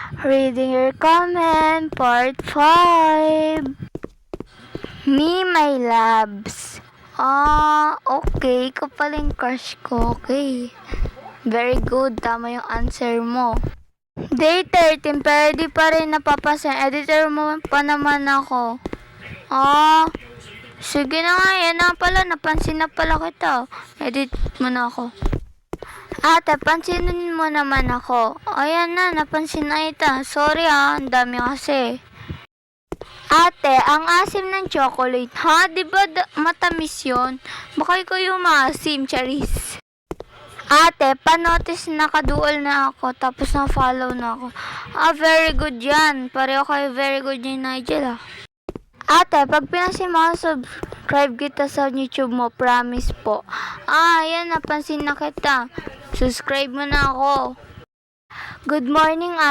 Reading your comment, part 5. Me, my loves. Okay. Ikaw pala yung crush ko. Okay. Very good. Tama yung answer mo. Day 13, pero di pa rin napapasin. Editor mo pa naman ako. Sige na nga. Yan na pala. Napansin na pala kita. Edit mo na ako. Ate, pansinin mo naman ako. Ayan na, napansin na ita. Sorry ang dami kasi. Ate, ang asim ng chocolate. Ha? Diba matamis yun? Baka ikaw yung maasim, Charis. Ate, panotice nakaduol na ako, tapos na-follow na ako. Very good yan. Pareho kayo very good yan, Nigel. Ate, pag pinasin mo, subscribe kita sa YouTube mo, promise po. Yan, napansin na kita. Subscribe mo na ako. Good morning, ate.